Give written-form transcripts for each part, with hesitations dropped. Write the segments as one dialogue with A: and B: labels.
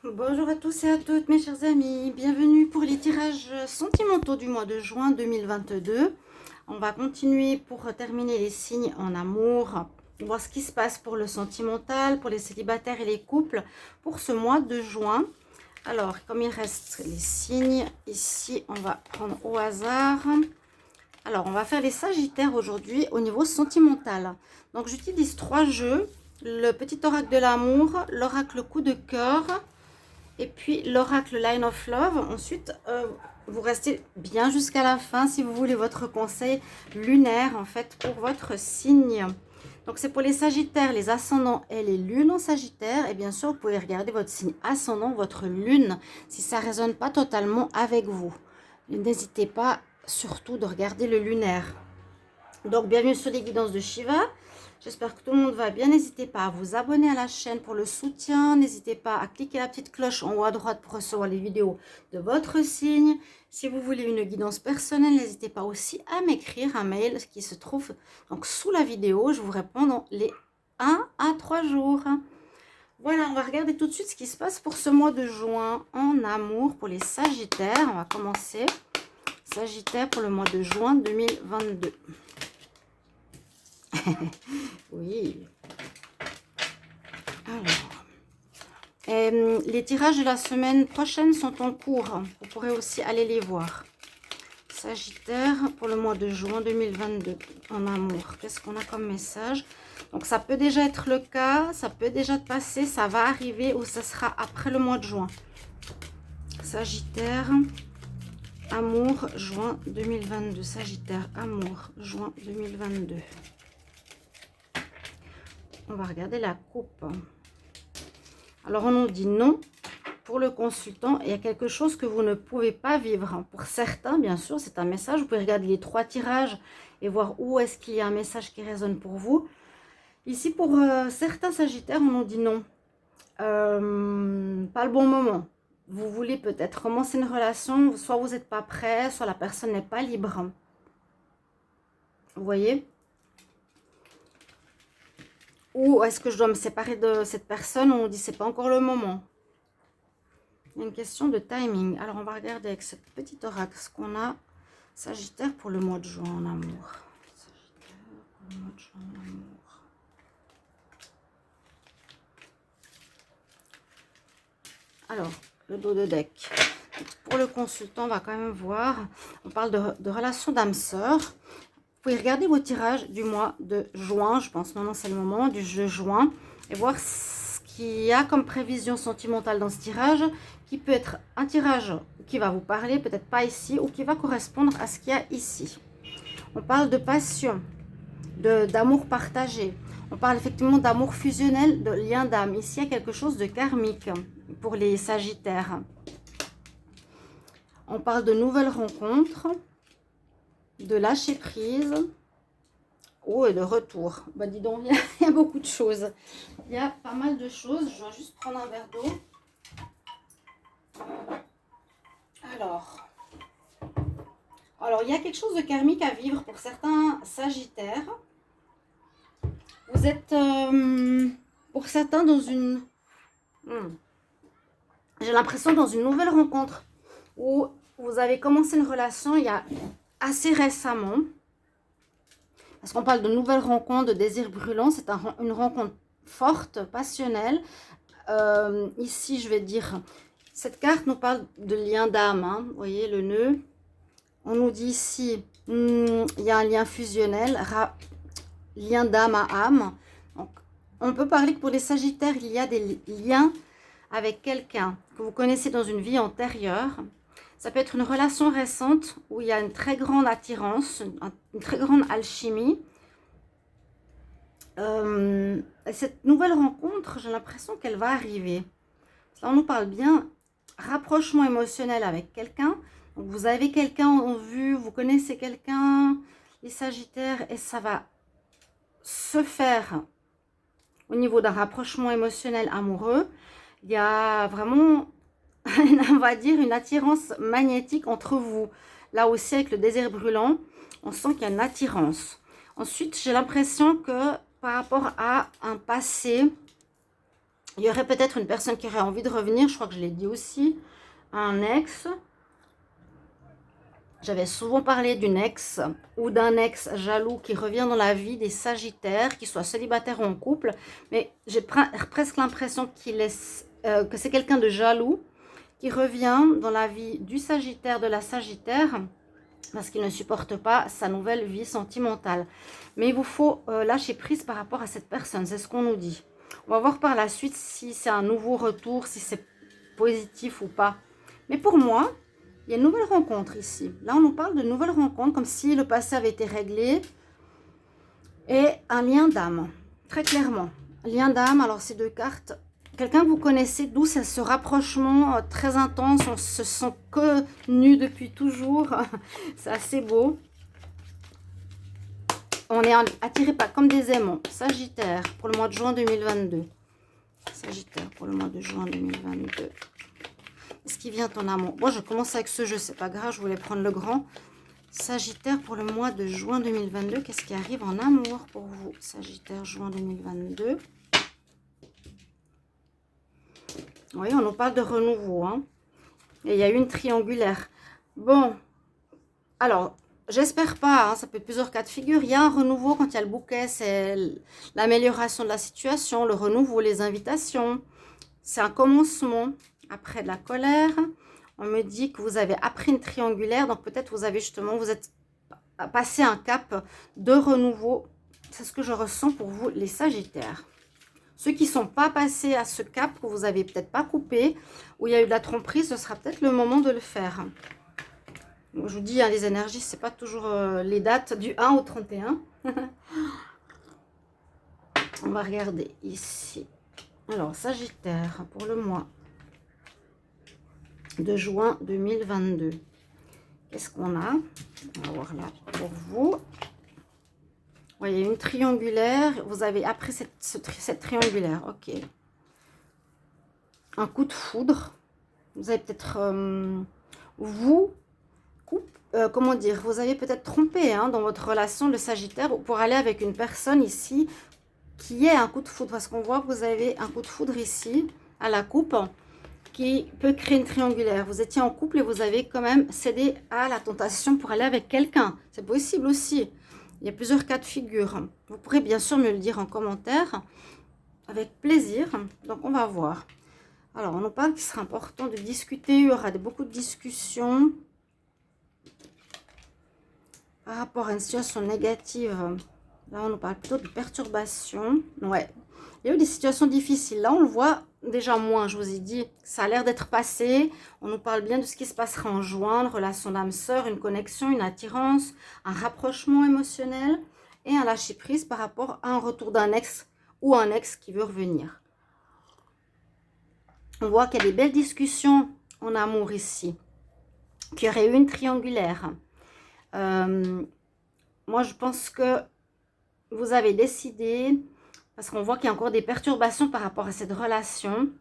A: Bonjour à tous et à toutes mes chers amis, bienvenue pour les tirages sentimentaux du mois de juin 2022. On va continuer pour terminer les signes en amour, voir ce qui se passe pour le sentimental, pour les célibataires et les couples pour ce mois de juin. Alors, comme il reste les signes, ici on va prendre au hasard. Alors, on va faire les sagittaires aujourd'hui au niveau sentimental. Donc, j'utilise 3 jeux, le petit oracle de l'amour, l'oracle coup de cœur, et puis l'oracle Line of Love. Ensuite, vous restez bien jusqu'à la fin si vous voulez votre conseil lunaire en fait pour votre signe. Donc c'est pour les sagittaires, les ascendants et les lunes en sagittaire. Et bien sûr, vous pouvez regarder votre signe ascendant, votre lune, si ça ne résonne pas totalement avec vous. N'hésitez pas surtout de regarder le lunaire. Donc bienvenue sur les guidances de Shiva. J'espère que tout le monde va bien. N'hésitez pas à vous abonner à la chaîne pour le soutien. N'hésitez pas à cliquer la petite cloche en haut à droite pour recevoir les vidéos de votre signe. Si vous voulez une guidance personnelle, n'hésitez pas aussi à m'écrire un mail qui se trouve donc sous la vidéo. Je vous réponds dans les 1 à 3 jours. Voilà, on va regarder tout de suite ce qui se passe pour ce mois de juin en amour pour les sagittaires. On va commencer. Sagittaire pour le mois de juin 2022. Oui. Alors, les tirages de la semaine prochaine sont en cours. Vous pourrez aussi aller les voir. Sagittaire pour le mois de juin 2022 en amour. Qu'est-ce qu'on a comme message? Donc ça peut déjà être le cas, ça peut déjà te passer, ça va arriver ou ça sera après le mois de juin. Sagittaire, amour, juin 2022. Sagittaire, amour, juin 2022. On va regarder la coupe. Alors, on nous dit non pour le consultant. Il y a quelque chose que vous ne pouvez pas vivre. Pour certains, bien sûr, c'est un message. Vous pouvez regarder les 3 tirages et voir où est-ce qu'il y a un message qui résonne pour vous. Ici, pour certains sagittaires, on nous dit non. Pas le bon moment. Vous voulez peut-être commencer une relation, soit vous n'êtes pas prêt, soit la personne n'est pas libre. Vous voyez ? Ou est-ce que je dois me séparer de cette personne? On nous dit c'est pas encore le moment. Il y a une question de timing. Alors on va regarder avec ce petit oracle ce qu'on a. Sagittaire pour le mois de juin en amour. Sagittaire pour le mois de juin en amour. Alors, le dos de deck. Pour le consultant, on va quand même voir. On parle de relation d'âme sœur. Vous pouvez regarder vos tirages du mois de juin. Je pense maintenant c'est le moment du jeu juin. Et voir ce qu'il y a comme prévision sentimentale dans ce tirage. Qui peut être un tirage qui va vous parler, peut-être pas ici, ou qui va correspondre à ce qu'il y a ici. On parle de passion, d'amour partagé. On parle effectivement d'amour fusionnel, de lien d'âme. Ici, il y a quelque chose de karmique pour les sagittaires. On parle de nouvelles rencontres, de lâcher prise, et de retour. Bah dis donc, il y a beaucoup de choses. Il y a pas mal de choses. Je vais juste prendre un verre d'eau. Alors, il y a quelque chose de karmique à vivre pour certains sagittaires. Vous êtes, pour certains, dans une... j'ai l'impression dans une nouvelle rencontre où vous avez commencé une relation il y a assez récemment. Parce qu'on parle de nouvelles rencontres, de désirs brûlants. C'est une rencontre forte, passionnelle. Ici, je vais dire... Cette carte nous parle de lien d'âme. Hein. Vous voyez le nœud. On nous dit ici, il y a un lien fusionnel, lien d'âme à âme. Donc, on peut parler que pour les sagittaires, il y a des liens avec quelqu'un que vous connaissez dans une vie antérieure. Ça peut être une relation récente où il y a une très grande attirance, une très grande alchimie. Cette nouvelle rencontre, j'ai l'impression qu'elle va arriver. Là, on nous parle bien rapprochement émotionnel avec quelqu'un. Donc, vous avez quelqu'un en vue, vous connaissez quelqu'un, les sagittaires, et ça va se faire au niveau d'un rapprochement émotionnel amoureux. Il y a vraiment, on va dire, une attirance magnétique entre vous. Là aussi, avec le désir brûlant, on sent qu'il y a une attirance. Ensuite, j'ai l'impression que par rapport à un passé, Il y aurait peut-être une personne qui aurait envie de revenir, je crois que je l'ai dit aussi, un ex. J'avais souvent parlé d'une ex ou d'un ex jaloux qui revient dans la vie des Sagittaires, qu'ils soient célibataires ou en couple, mais j'ai presque l'impression que c'est quelqu'un de jaloux qui revient dans la vie du Sagittaire, de la Sagittaire, parce qu'il ne supporte pas sa nouvelle vie sentimentale. Mais il vous faut lâcher prise par rapport à cette personne, c'est ce qu'on nous dit. On va voir par la suite si c'est un nouveau retour, si c'est positif ou pas. Mais pour moi, il y a une nouvelle rencontre ici. Là, on nous parle de nouvelles rencontres, comme si le passé avait été réglé. Et un lien d'âme, très clairement. Lien d'âme, alors ces deux cartes, quelqu'un que vous connaissez, d'où c'est ce rapprochement très intense, on se sent connus depuis toujours. C'est assez beau. On est attiré pas comme des aimants. Sagittaire, pour le mois de juin 2022. Sagittaire, pour le mois de juin 2022. Ce qui vient en amour. Bon, je commence avec ce jeu, c'est pas grave, je voulais prendre le grand. Sagittaire pour le mois de juin 2022. Qu'est-ce qui arrive en amour pour vous? Sagittaire, juin 2022. Oui, on nous parle de renouveau. Hein. Et il y a eu une triangulaire. Bon, alors, j'espère pas, hein, ça peut être plusieurs cas de figure. Il y a un renouveau quand il y a le bouquet, c'est l'amélioration de la situation, le renouveau, les invitations. C'est un commencement. Après de la colère, on me dit que vous avez appris une triangulaire, donc peut-être vous avez justement, vous êtes passé un cap de renouveau. C'est ce que je ressens pour vous, les Sagittaires. Ceux qui ne sont pas passés à ce cap, que vous n'avez peut-être pas coupé, où il y a eu de la tromperie, ce sera peut-être le moment de le faire. Donc, je vous dis, hein, les énergies, ce n'est pas toujours les dates du 1 au 31. On va regarder ici. Alors, Sagittaire, pour le mois de juin 2022. Qu'est-ce qu'on a? On va voir là pour vous. Ouais, il y a une triangulaire. Vous avez appris cette triangulaire. Ok. Un coup de foudre. Vous avez peut-être... comment dire? Vous avez peut-être trompé hein, dans votre relation de Sagittaire pour aller avec une personne ici qui est un coup de foudre. Parce qu'on voit que vous avez un coup de foudre ici à la coupe qui peut créer une triangulaire. Vous étiez en couple et vous avez quand même cédé à la tentation pour aller avec quelqu'un. C'est possible aussi. Il y a plusieurs cas de figure. Vous pourrez bien sûr me le dire en commentaire. Avec plaisir. Donc, on va voir. Alors, on nous parle qu'il sera important de discuter. Il y aura beaucoup de discussions par rapport à une situation négative. Là, on nous parle plutôt de perturbation. Ouais. Il y a eu des situations difficiles. Là, on le voit déjà moins, je vous ai dit. Ça a l'air d'être passé. On nous parle bien de ce qui se passera en juin. Une relation d'âme-sœur, une connexion, une attirance, un rapprochement émotionnel et un lâcher-prise par rapport à un retour d'un ex ou un ex qui veut revenir. On voit qu'il y a des belles discussions en amour ici. Qu'il y aurait eu une triangulaire. Moi, je pense que vous avez décidé... Parce qu'on voit qu'il y a encore des perturbations par rapport à cette relation.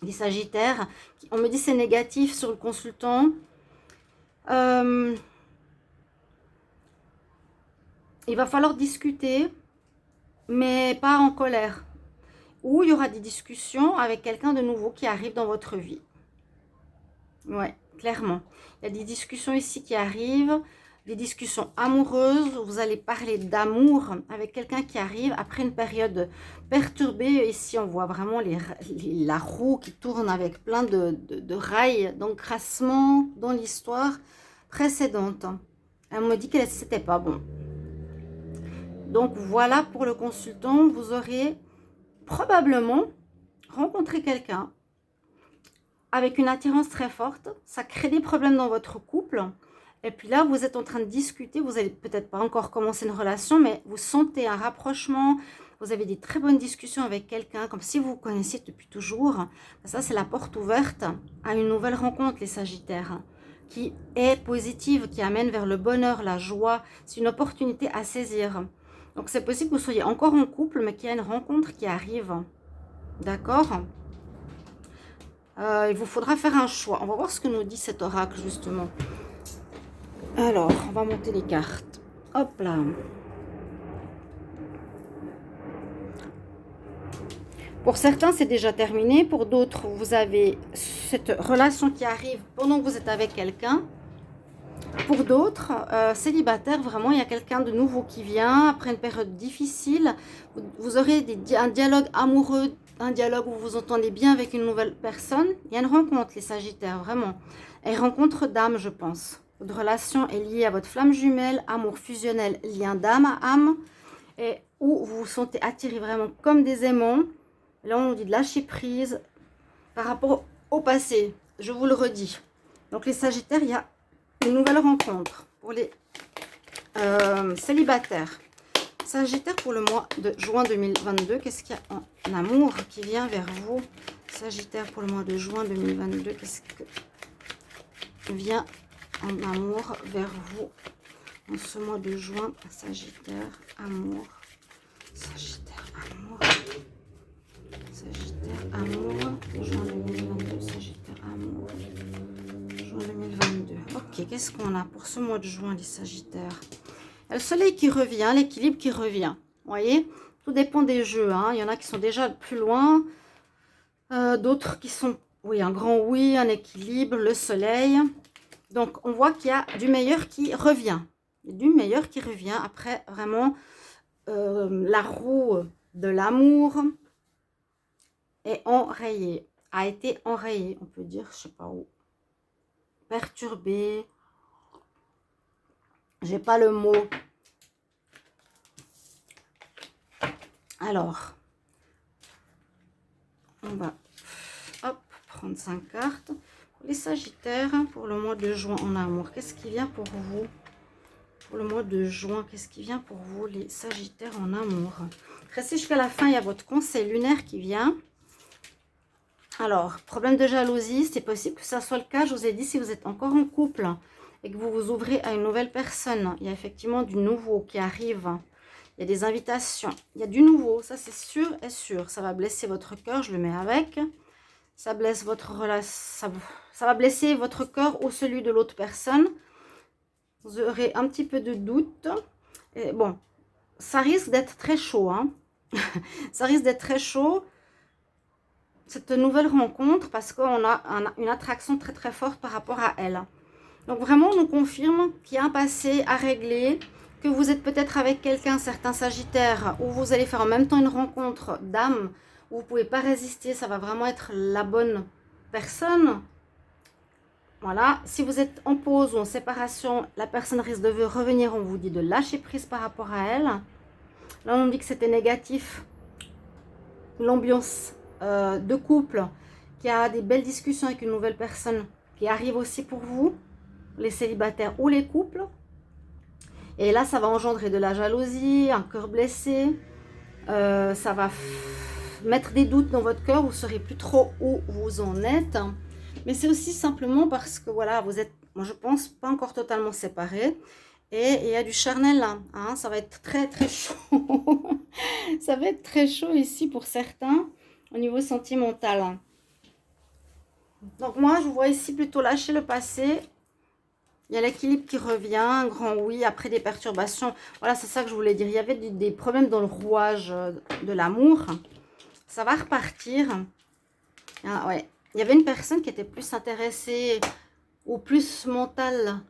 A: Les Sagittaires. On me dit c'est négatif sur le consultant. Il va falloir discuter, mais pas en colère. Ou il y aura des discussions avec quelqu'un de nouveau qui arrive dans votre vie. Ouais, clairement. Il y a des discussions ici qui arrivent. Des discussions amoureuses, vous allez parler d'amour avec quelqu'un qui arrive après une période perturbée. Ici, on voit vraiment la roue qui tourne avec plein de rails d'encrassement dans l'histoire précédente. Elle me dit que c'était pas bon. Donc, voilà pour le consultant. Vous aurez probablement rencontré quelqu'un avec une attirance très forte. Ça crée des problèmes dans votre couple. Et puis là, vous êtes en train de discuter, vous n'avez peut-être pas encore commencé une relation, mais vous sentez un rapprochement, vous avez des très bonnes discussions avec quelqu'un, comme si vous vous connaissiez depuis toujours. Ça, c'est la porte ouverte à une nouvelle rencontre, les Sagittaires, qui est positive, qui amène vers le bonheur, la joie. C'est une opportunité à saisir. Donc, c'est possible que vous soyez encore en couple, mais qu'il y a une rencontre qui arrive. D'accord ? Il vous faudra faire un choix. On va voir ce que nous dit cet oracle, justement. Alors, on va monter les cartes. Hop là. Pour certains, c'est déjà terminé. Pour d'autres, vous avez cette relation qui arrive pendant que vous êtes avec quelqu'un. Pour d'autres, célibataires, vraiment, il y a quelqu'un de nouveau qui vient après une période difficile. Vous aurez un dialogue amoureux, un dialogue où vous vous entendez bien avec une nouvelle personne. Il y a une rencontre, les Sagittaires, vraiment. Et rencontre d'âme, je pense. Votre relation est liée à votre flamme jumelle, amour fusionnel, lien d'âme à âme, et où vous vous sentez attiré vraiment comme des aimants. Là, on nous dit de lâcher prise par rapport au passé. Je vous le redis. Donc, les Sagittaires, il y a une nouvelle rencontre pour les célibataires. Sagittaire pour le mois de juin 2022. Qu'est-ce qu'il y a en amour qui vient vers vous? Sagittaire pour le mois de juin 2022. Qu'est-ce que vient en amour vers vous en ce mois de juin? Sagittaire, amour. Sagittaire, amour. Sagittaire, amour. Juin 2022. Sagittaire, amour. Juin 2022. Ok, qu'est-ce qu'on a pour ce mois de juin, les Sagittaires? Il y a le soleil qui revient, l'équilibre qui revient. Vous voyez, tout dépend des jeux. Hein. Il y en a qui sont déjà plus loin. D'autres qui sont, oui, un grand oui, un équilibre, le soleil. Donc, on voit qu'il y a du meilleur qui revient. Il y a du meilleur qui revient. Après, vraiment, la roue de l'amour est enrayée. A été enrayée, on peut dire, je sais pas où. Perturbée. J'ai pas le mot. Alors, on va hop, prendre 5 cartes. Pour les Sagittaires, pour le mois de juin en amour, qu'est-ce qui vient pour vous? Pour le mois de juin, qu'est-ce qui vient pour vous, les Sagittaires en amour? Restez jusqu'à la fin, il y a votre conseil lunaire qui vient. Alors, problème de jalousie, c'est possible que ça soit le cas. Je vous ai dit, si vous êtes encore en couple et que vous vous ouvrez à une nouvelle personne, il y a effectivement du nouveau qui arrive. Il y a des invitations, il y a du nouveau, ça c'est sûr et sûr. Ça va blesser votre cœur, je le mets avec. Ça blesse votre relation, ça va blesser votre cœur ou celui de l'autre personne. Vous aurez un petit peu de doute. Et bon, ça risque d'être très chaud. Hein. Ça risque d'être très chaud, cette nouvelle rencontre, parce qu'on a une attraction très très forte par rapport à elle. Donc vraiment, on nous confirme qu'il y a un passé à régler, que vous êtes peut-être avec quelqu'un, certains Sagittaires, où vous allez faire en même temps une rencontre d'âme, où vous ne pouvez pas résister, ça va vraiment être la bonne personne. Voilà, si vous êtes en pause ou en séparation, la personne risque de revenir, on vous dit de lâcher prise par rapport à elle. Là, on dit que c'était négatif, l'ambiance de couple, qui a des belles discussions avec une nouvelle personne qui arrive aussi pour vous, les célibataires ou les couples. Et là, ça va engendrer de la jalousie, un cœur blessé. Ça va mettre des doutes dans votre cœur. Vous ne saurez plus trop où vous en êtes. Mais c'est aussi simplement parce que, voilà, vous êtes, moi je pense, pas encore totalement séparés. Et il y a du charnel là. Hein, ça va être très, très chaud. Ça va être très chaud ici pour certains au niveau sentimental. Donc moi, je vois ici plutôt lâcher le passé. Il y a l'équilibre qui revient, un grand oui, après des perturbations. Voilà, c'est ça que je voulais dire. Il y avait des problèmes dans le rouage de l'amour. Ça va repartir. Ah, ouais. Il y avait une personne qui était plus intéressée ou plus mentale,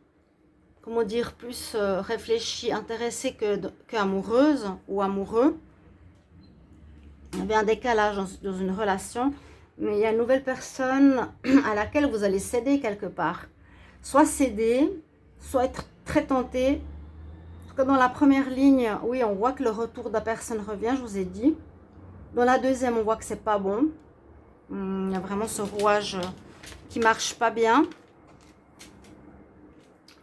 A: comment dire, plus réfléchie, intéressée que amoureuse ou amoureux. Il y avait un décalage dans une relation. Mais il y a une nouvelle personne à laquelle vous allez céder quelque part. Soit céder, soit être très tenté. En tout cas, dans la première ligne, oui, on voit que le retour de la personne revient, je vous ai dit. Dans la deuxième, on voit que c'est pas bon. Il y a vraiment ce rouage qui marche pas bien.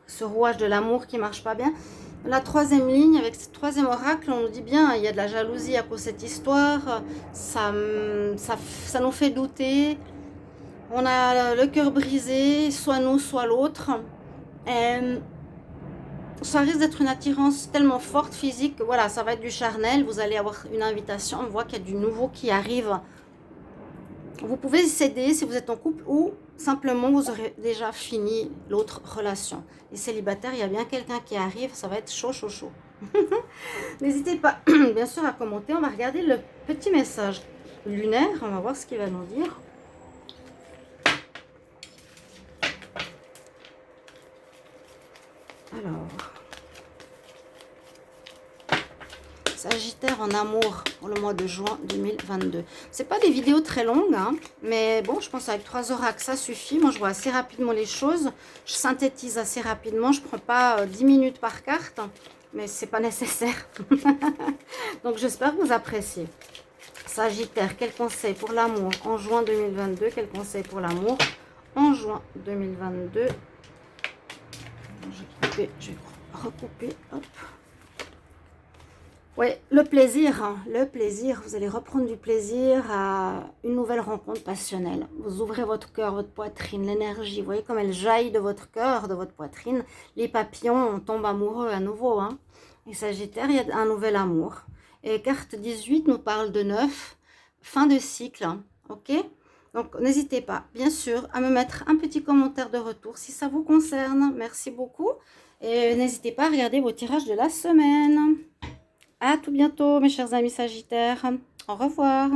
A: Ce rouage de l'amour qui marche pas bien. Dans la troisième ligne, avec ce troisième oracle, on nous dit bien, il y a de la jalousie à cause de cette histoire. Ça nous fait douter. On a le cœur brisé, soit nous, soit l'autre. Ça risque d'être une attirance tellement forte, physique, que voilà, ça va être du charnel. Vous allez avoir une invitation, on voit qu'il y a du nouveau qui arrive. Vous pouvez céder si vous êtes en couple ou simplement vous aurez déjà fini l'autre relation. Les célibataires, il y a bien quelqu'un qui arrive, ça va être chaud, chaud, chaud. N'hésitez pas, bien sûr, à commenter. On va regarder le petit message lunaire. On va voir ce qu'il va nous dire. Alors, Sagittaire en amour pour le mois de juin 2022. C'est pas des vidéos très longues, hein, mais bon, je pense avec 3 oracles, ça suffit. Moi, je vois assez rapidement les choses. Je synthétise assez rapidement. Je prends pas 10 minutes par carte, mais c'est pas nécessaire. Donc, j'espère que vous appréciez. Sagittaire, quel conseil pour l'amour en juin 2022? Quel conseil pour l'amour en juin 2022? Je vais recouper, hop. Oui, le plaisir, hein, le plaisir, vous allez reprendre du plaisir à une nouvelle rencontre passionnelle. Vous ouvrez votre cœur, votre poitrine, l'énergie, vous voyez comme elle jaillit de votre cœur, de votre poitrine. Les papillons tombent amoureux à nouveau. Hein. Et Sagittaire, il y a un nouvel amour. Et carte 18 nous parle de 9, fin de cycle, hein, ok? Donc, n'hésitez pas, bien sûr, à me mettre un petit commentaire de retour si ça vous concerne. Merci beaucoup. Et n'hésitez pas à regarder vos tirages de la semaine. À tout bientôt, mes chers amis Sagittaires. Au revoir.